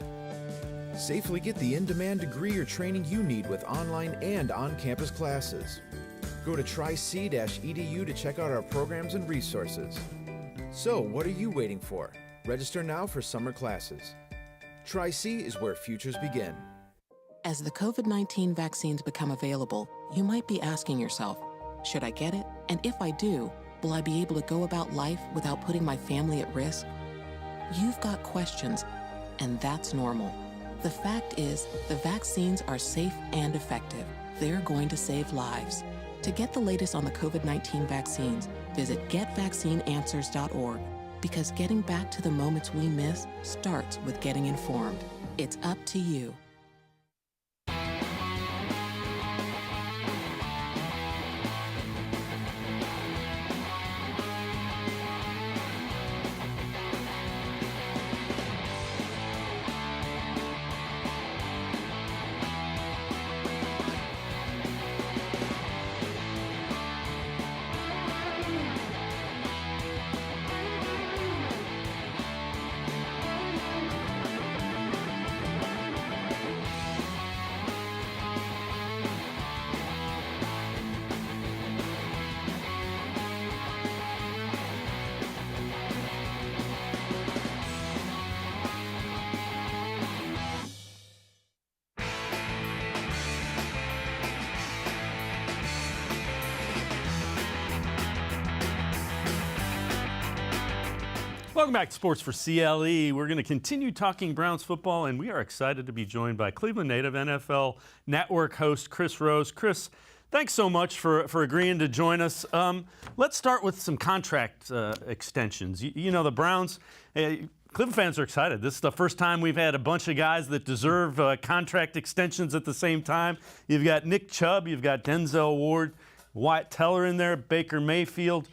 Safely get the in-demand degree or training you need with online and on-campus classes. Go to tric-edu to check out our programs and resources. So, what are you waiting for? Register now for summer classes. Tri-C is where futures begin. As the COVID-19 vaccines become available, you might be asking yourself, should I get it? And if I do, will I be able to go about life without putting my family at risk? You've got questions, and that's normal. The fact is, the vaccines are safe and effective. They're going to save lives. To get the latest on the COVID-19 vaccines, visit getvaccineanswers.org, because getting back to the moments we miss starts with getting informed. It's up to you. Welcome back to Sports4CLE. We're going to continue talking Browns football, and we are excited to be joined by Cleveland native NFL Network host Chris Rose. Chris, thanks so much for agreeing to join us. Let's start with some contract extensions. You know, the Browns, Cleveland fans are excited. This is the first time we've had a bunch of guys that deserve contract extensions at the same time. You've got Nick Chubb, you've got Denzel Ward, Wyatt Teller in there, Baker Mayfield.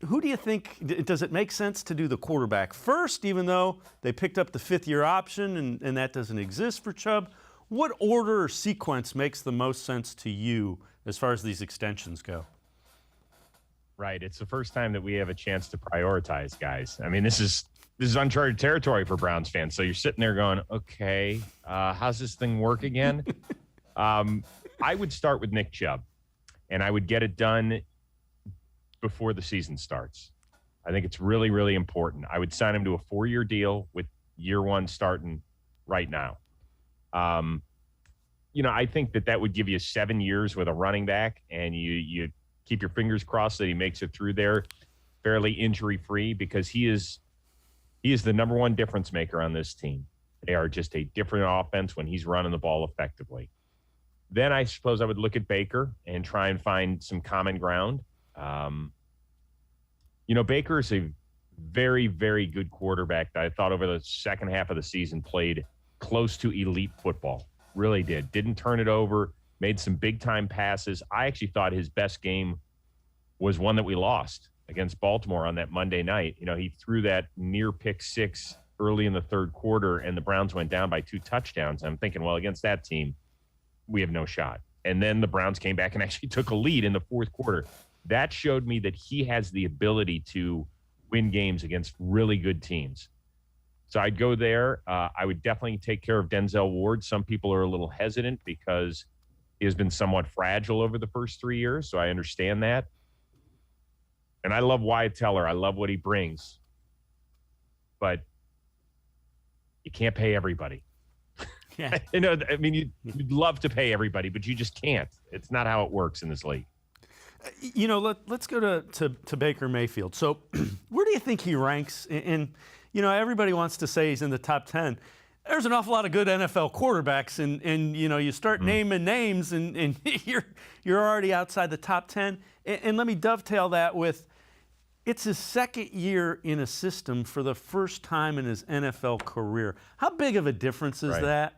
Who do you think, does it make sense to do the quarterback first, even though they picked up the fifth-year option and that doesn't exist for Chubb? What order or sequence makes the most sense to you as far as these extensions go? Right. It's the first time that we have a chance to prioritize guys. I mean, this is uncharted territory for Browns fans. So you're sitting there going, okay, how's this thing work again? I would start with Nick Chubb, and I would get it done before the season starts. I think it's really, really important. I would sign him to a 4-year deal with year one starting right now. You know, I think that would give you 7 years with a running back, and you keep your fingers crossed that he makes it through there fairly injury-free, because he is the number one difference maker on this team. They are just a different offense when he's running the ball effectively. Then I suppose I would look at Baker and try and find some common ground. You know, Baker is a very, very good quarterback that I thought over the second half of the season played close to elite football. Really did. Didn't turn it over, made some big-time passes. I actually thought his best game was one that we lost against Baltimore on that Monday night. You know, he threw that near pick six early in the third quarter, and the Browns went down by 2 touchdowns. I'm thinking, well, against that team, we have no shot. And then the Browns came back and actually took a lead in the fourth quarter. That showed me that he has the ability to win games against really good teams. So I'd go there. I would definitely take care of Denzel Ward. Some people are a little hesitant because he has been somewhat fragile over the first 3 years, so I understand that. And I love Wyatt Teller. I love what he brings. But you can't pay everybody. Yeah. I mean, you'd love to pay everybody, but you just can't. It's not how it works in this league. Let's go to Baker Mayfield. So where do you think he ranks? And, everybody wants to say he's in the top 10. There's an awful lot of good NFL quarterbacks, and you start naming names, and you're already outside the top 10. And let me dovetail that with, it's his second year in a system for the first time in his NFL career. How big of a difference is that?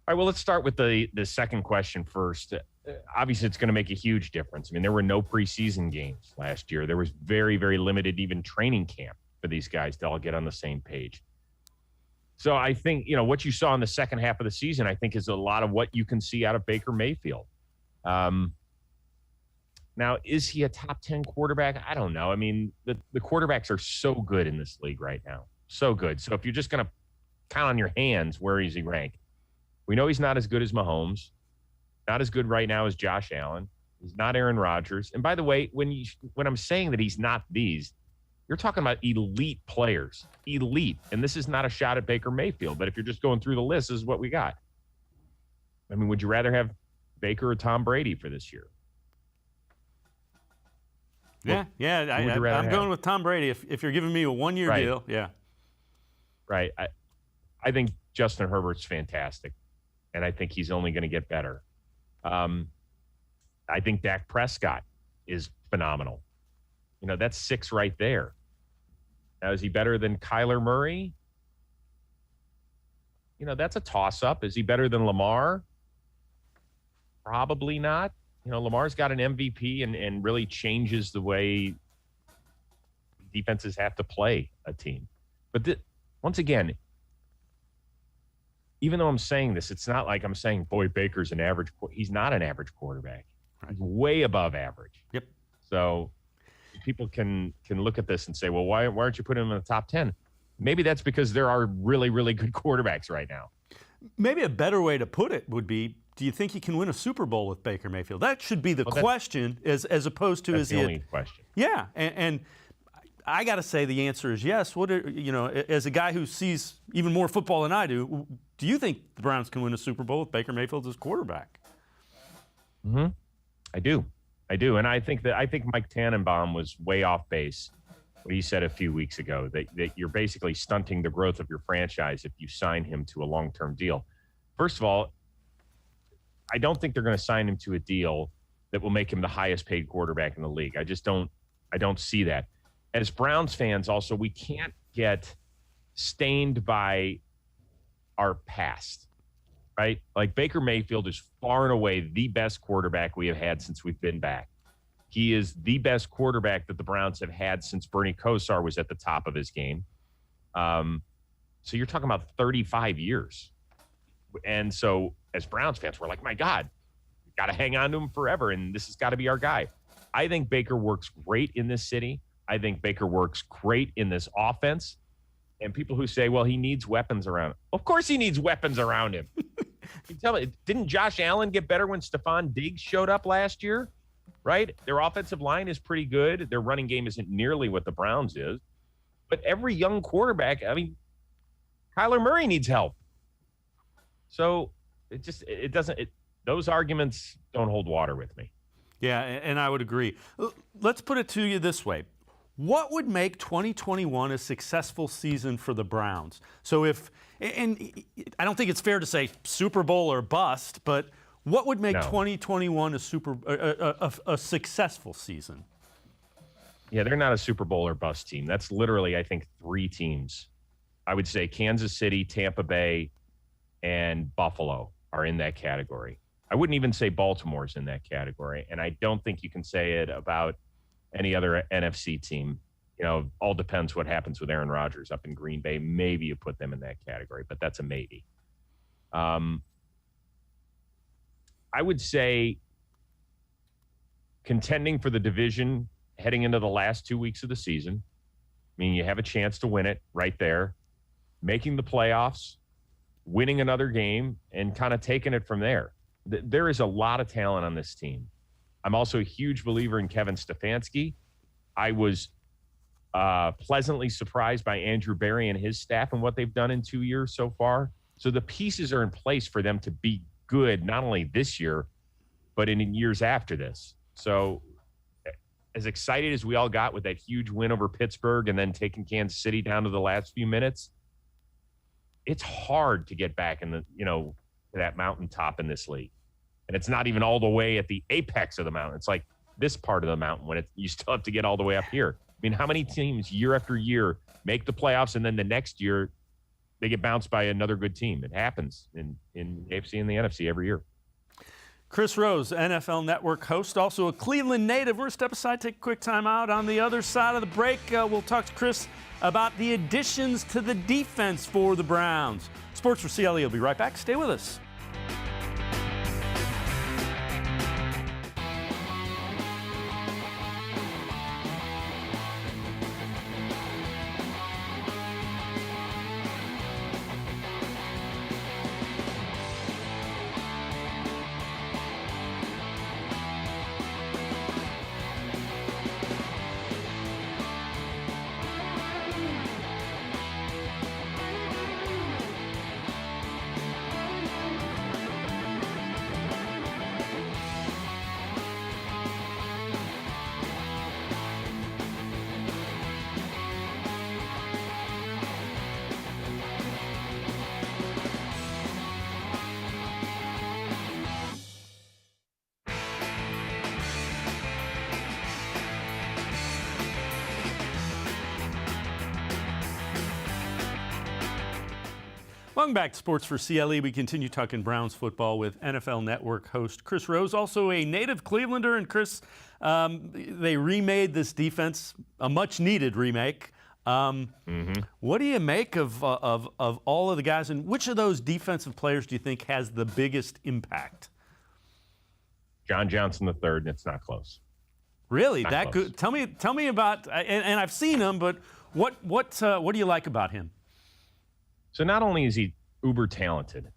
All right, well, let's start with the second question first. Obviously, it's going to make a huge difference. I mean, there were no preseason games last year. There was very, very limited even training camp for these guys to all get on the same page. So I think, what you saw in the second half of the season, I think is a lot of what you can see out of Baker Mayfield. Now, is he a top 10 quarterback? I don't know. I mean, the quarterbacks are so good in this league right now. So good. So if you're just going to count on your hands, where is he ranked? We know he's not as good as Mahomes, not as good right now as Josh Allen. He's not Aaron Rodgers. And by the way, when I'm saying that he's not these, you're talking about elite players, elite. And this is not a shot at Baker Mayfield, but if you're just going through the list, this is what we got. I mean, would you rather have Baker or Tom Brady for this year? I'm going with Tom Brady. If you're giving me a one-year deal, Right. I think Justin Herbert's fantastic, and I think he's only going to get better. I think Dak Prescott is phenomenal. That's 6 right there. Now, is he better than Kyler Murray? That's a toss-up. Is he better than Lamar? Probably not. Lamar's got an MVP and really changes the way defenses have to play a team. But once again, even though I'm saying this, it's not like I'm saying, boy, Baker's an average. He's not an average quarterback. Right. He's way above average. Yep. So people can look at this and say, well, why aren't you putting him in the top 10? Maybe that's because there are really, really good quarterbacks right now. Maybe a better way to put it would be, do you think he can win a Super Bowl with Baker Mayfield? That should be the question, as opposed to is the only question. Yeah, and I got to say the answer is yes. As a guy who sees even more football than I do you think the Browns can win a Super Bowl with Baker Mayfield as quarterback? Mm-hmm. I do, and I think Mike Tannenbaum was way off base. What he said a few weeks ago, that you're basically stunting the growth of your franchise if you sign him to a long-term deal. First of all, I don't think they're going to sign him to a deal that will make him the highest paid quarterback in the league. I don't see that. As Browns fans, also, we can't get stained by our past, right? Like Baker Mayfield is far and away the best quarterback we have had since we've been back. He is the best quarterback that the Browns have had since Bernie Kosar was at the top of his game. So you're talking about 35 years. And so as Browns fans, we're like, my God, we've got to hang on to him forever, and this has got to be our guy. I think Baker works great in this city. I think Baker works great in this offense. And people who say, well, he needs weapons around him. Of course he needs weapons around him. You tell me, didn't Josh Allen get better when Stephon Diggs showed up last year? Right? Their offensive line is pretty good. Their running game isn't nearly what the Browns is. But every young quarterback, Kyler Murray needs help. So those arguments don't hold water with me. Yeah, and I would agree. Let's put it to you this way. What would make 2021 a successful season for the Browns? So and I don't think it's fair to say Super Bowl or bust, but what would make 2021 a successful season? Yeah, they're not a Super Bowl or bust team. That's literally, I think, 3 teams. I would say Kansas City, Tampa Bay, and Buffalo are in that category. I wouldn't even say Baltimore's in that category, and I don't think you can say it about any other NFC team. all depends what happens with Aaron Rodgers up in Green Bay. Maybe you put them in that category, but that's a maybe. I would say contending for the division heading into the last 2 weeks of the season. I mean, you have a chance to win it right there. Making the playoffs, winning another game, and kind of taking it from there. There is a lot of talent on this team. I'm also a huge believer in Kevin Stefanski. I was pleasantly surprised by Andrew Berry and his staff and what they've done in 2 years so far. So the pieces are in place for them to be good, not only this year, but in years after this. So as excited as we all got with that huge win over Pittsburgh and then taking Kansas City down to the last few minutes, it's hard to get back in to that mountaintop in this league. And it's not even all the way at the apex of the mountain. It's like this part of the mountain when you still have to get all the way up here. I mean, how many teams year after year make the playoffs and then the next year they get bounced by another good team? It happens in AFC and the NFC every year. Chris Rose, NFL Network host, also a Cleveland native. We're going to step aside, take a quick time out. On the other side of the break, we'll talk to Chris about the additions to the defense for the Browns. Sports4CLE will be right back. Stay with us. Welcome back to Sports4CLE. We continue talking Browns football with NFL Network host Chris Rose, also a native Clevelander. And Chris, they remade this defense, a much-needed remake. What do you make of all of the guys, and which of those defensive players do you think has the biggest impact? John Johnson III, and it's not close. Really? Not that close. good? Tell me about, and I've seen him, but what do you like about him? So not only is he uber talented,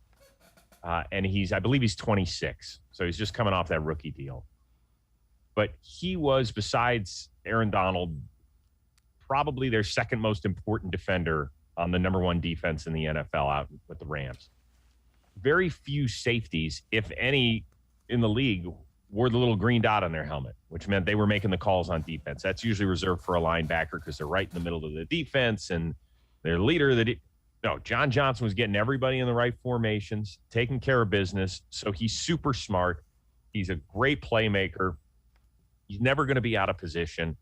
and I believe he's 26, so he's just coming off that rookie deal. But he was, besides Aaron Donald, probably their second most important defender on the number one defense in the NFL out with the Rams. Very few safeties, if any, in the league wore the little green dot on their helmet, which meant they were making the calls on defense. That's usually reserved for a linebacker because they're right in the middle of the defense and their leader. No, John Johnson was getting everybody in the right formations, taking care of business. So he's super smart. He's a great playmaker. He's never going to be out of position.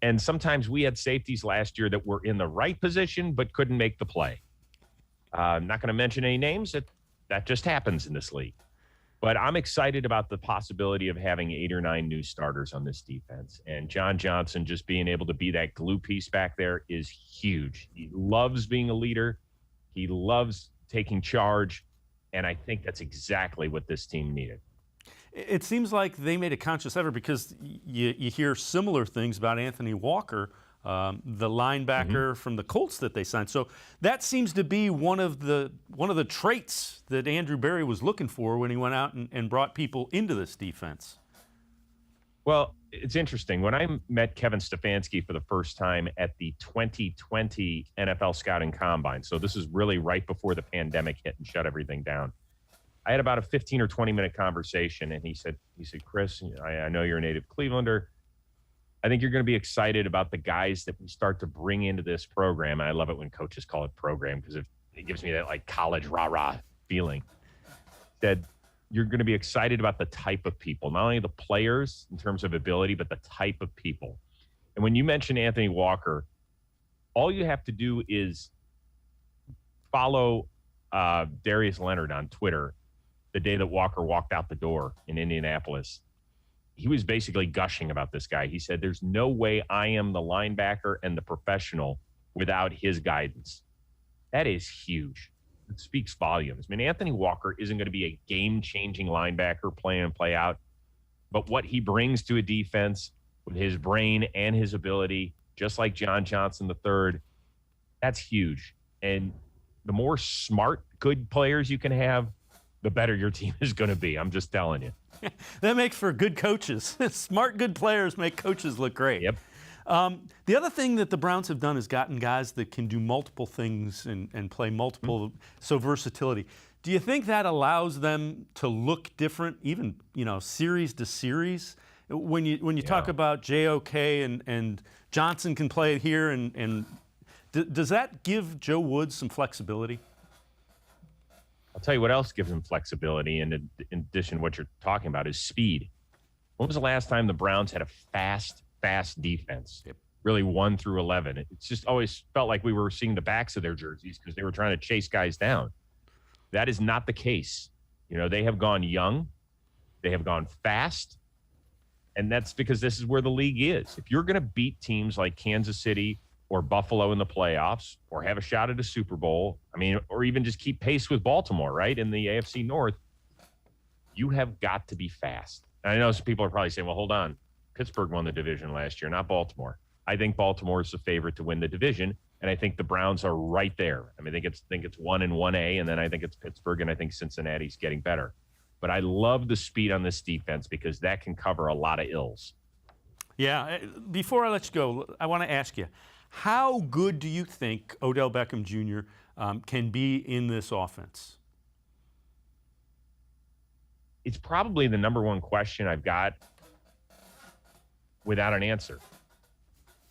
And sometimes we had safeties last year that were in the right position but couldn't make the play. I'm not going to mention any names. That just happens in this league. But I'm excited about the possibility of having 8 or 9 new starters on this defense. And John Johnson just being able to be that glue piece back there is huge. He loves being a leader. He loves taking charge. And I think that's exactly what this team needed. It seems like they made a conscious effort because you hear similar things about Anthony Walker, the linebacker from the Colts that they signed. So that seems to be one of the traits that Andrew Berry was looking for when he went out and brought people into this defense. Well, it's interesting. When I met Kevin Stefanski for the first time at the 2020 NFL Scouting Combine, so this is really right before the pandemic hit and shut everything down, I had about a 15 or 20-minute conversation, and he said, Chris, I know you're a native Clevelander. I think you're going to be excited about the guys that we start to bring into this program. And I love it when coaches call it program because it gives me that like college rah-rah feeling. That you're going to be excited about the type of people, not only the players in terms of ability, but the type of people. And when you mention Anthony Walker, all you have to do is follow Darius Leonard on Twitter the day that Walker walked out the door in Indianapolis. he was basically gushing about this guy. He said, there's no way I am the linebacker and the professional without his guidance. That is huge. It speaks volumes. I mean, Anthony Walker isn't going to be a game-changing linebacker play in, play out, but what he brings to a defense with his brain and his ability, just like John Johnson III, that's huge. And the more smart, good players you can have, the better your team is going to be. I'm just telling you. That makes for good coaches. Smart, good players make coaches look great. Yep. The other thing that the Browns have done is gotten guys that can do multiple things and play multiple, so versatility. Do you think that allows them to look different, even series to series? When you talk about JOK and Johnson can play here, and does that give Joe Woods some flexibility? I'll tell you what else gives him flexibility, in addition to what you're talking about, is speed. When was the last time the Browns had a fast defense? Yep. Really 1 through 11. It's just always felt like we were seeing the backs of their jerseys because they were trying to chase guys down. That is not the case. They have gone young. They have gone fast. And that's because this is where the league is. If you're going to beat teams like Kansas City or Buffalo in the playoffs, or have a shot at a Super Bowl, or even just keep pace with Baltimore, right, in the AFC North, you have got to be fast. And I know some people are probably saying, well, hold on. Pittsburgh won the division last year, not Baltimore. I think Baltimore is the favorite to win the division, and I think the Browns are right there. I think it's 1 and 1A, and then I think it's Pittsburgh, and I think Cincinnati's getting better. But I love the speed on this defense because that can cover a lot of ills. Yeah. Before I let you go, I want to ask you, how good do you think Odell Beckham Jr. Can be in this offense? It's probably the number one question I've got without an answer.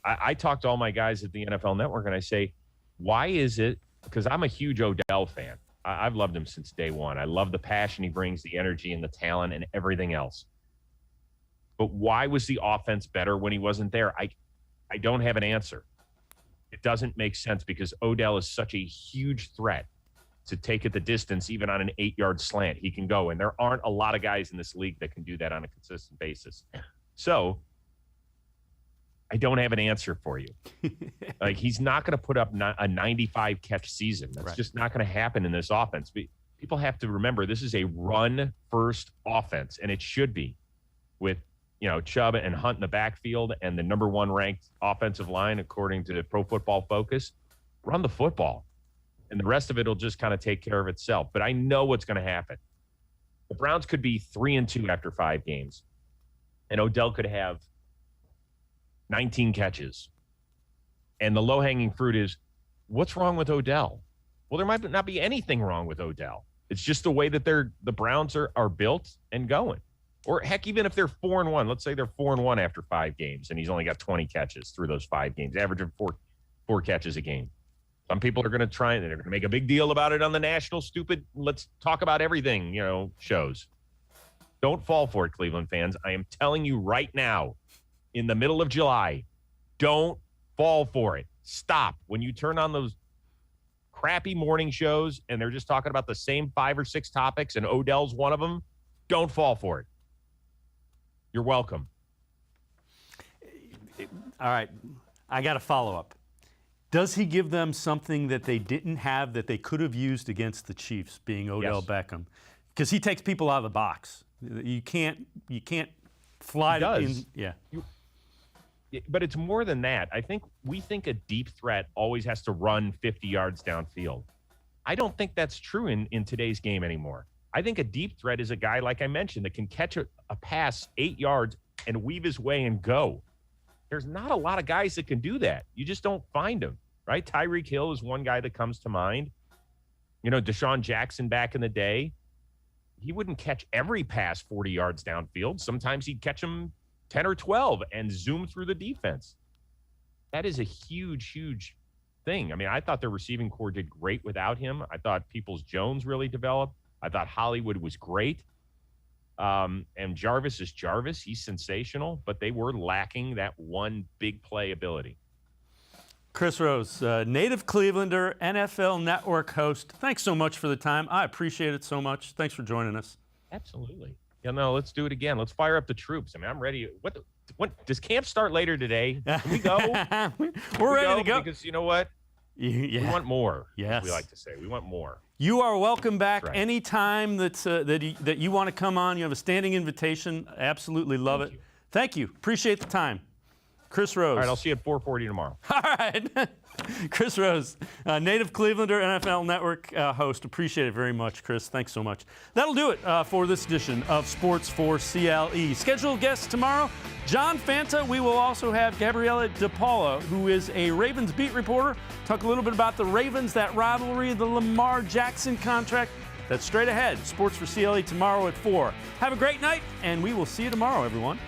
I talk to all my guys at the NFL Network, and I say, why is it, because I'm a huge Odell fan. I've loved him since day one. I love the passion he brings, the energy and the talent and everything else. But why was the offense better when he wasn't there? I don't have an answer. It doesn't make sense because Odell is such a huge threat to take it the distance, even on an 8-yard slant. He can go, and there aren't a lot of guys in this league that can do that on a consistent basis. So I don't have an answer for you. He's not going to put up a 95 catch season. That's just not going to happen in this offense. But people have to remember this is a run-first offense, and it should be, with Chubb and Hunt in the backfield and the number 1 ranked offensive line, according to Pro Football Focus. Run the football, and the rest of it will just kind of take care of itself. But I know what's going to happen. The Browns could be 3-2 after 5 games, and Odell could have 19 catches. And the low-hanging fruit is, what's wrong with Odell? Well, there might not be anything wrong with Odell. It's just the way that the Browns are built and going. Or heck, even if they're 4-1, let's say they're 4-1 after 5 games, and he's only got 20 catches through those 5 games, averaging four catches a game. Some people are going to try and they're going to make a big deal about it on the national stupid let's talk about everything, shows. Don't fall for it, Cleveland fans. I am telling you right now, in the middle of July, don't fall for it. Stop. When you turn on those crappy morning shows and they're just talking about the same 5 or 6 topics and Odell's one of them, don't fall for it. You're welcome. All right. I got a follow-up. Does he give them something that they didn't have that they could have used against the Chiefs, being Odell Beckham? Because he takes people out of the box. You can't fly in. Yeah. But it's more than that. We think a deep threat always has to run 50 yards downfield. I don't think that's true in today's game anymore. I think a deep threat is a guy, like I mentioned, that can catch a pass 8 yards and weave his way and go. There's not a lot of guys that can do that. You just don't find them, right? Tyreek Hill is one guy that comes to mind. Deshaun Jackson back in the day, he wouldn't catch every pass 40 yards downfield. Sometimes he'd catch them 10 or 12 and zoom through the defense. That is a huge, huge thing. I thought their receiving core did great without him. I thought Peoples-Jones really developed. I thought Hollywood was great. And Jarvis is Jarvis. He's sensational, but they were lacking that one big play ability. Chris Rose, native Clevelander, NFL Network host. Thanks so much for the time. I appreciate it so much. Thanks for joining us. Absolutely. No, let's do it again. Let's fire up the troops. I mean, I'm ready. What does camp start later today? Can we go? We're ready to go. Because you know what? Yeah. We want more. Yes. As we like to say. We want more. You are welcome back right. anytime that you want to come on. You have a standing invitation. Absolutely love it. Thank you. Appreciate the time. Chris Rose. All right, I'll see you at 4:40 tomorrow. All right. Chris Rose, native Clevelander, NFL Network host. Appreciate it very much, Chris. Thanks so much. That'll do it for this edition of Sports for CLE. Scheduled guests tomorrow, John Fanta. We will also have Gabriella DePaula, who is a Ravens beat reporter. Talk a little bit about the Ravens, that rivalry, the Lamar Jackson contract. That's straight ahead. Sports for CLE tomorrow at 4. Have a great night, and we will see you tomorrow, everyone.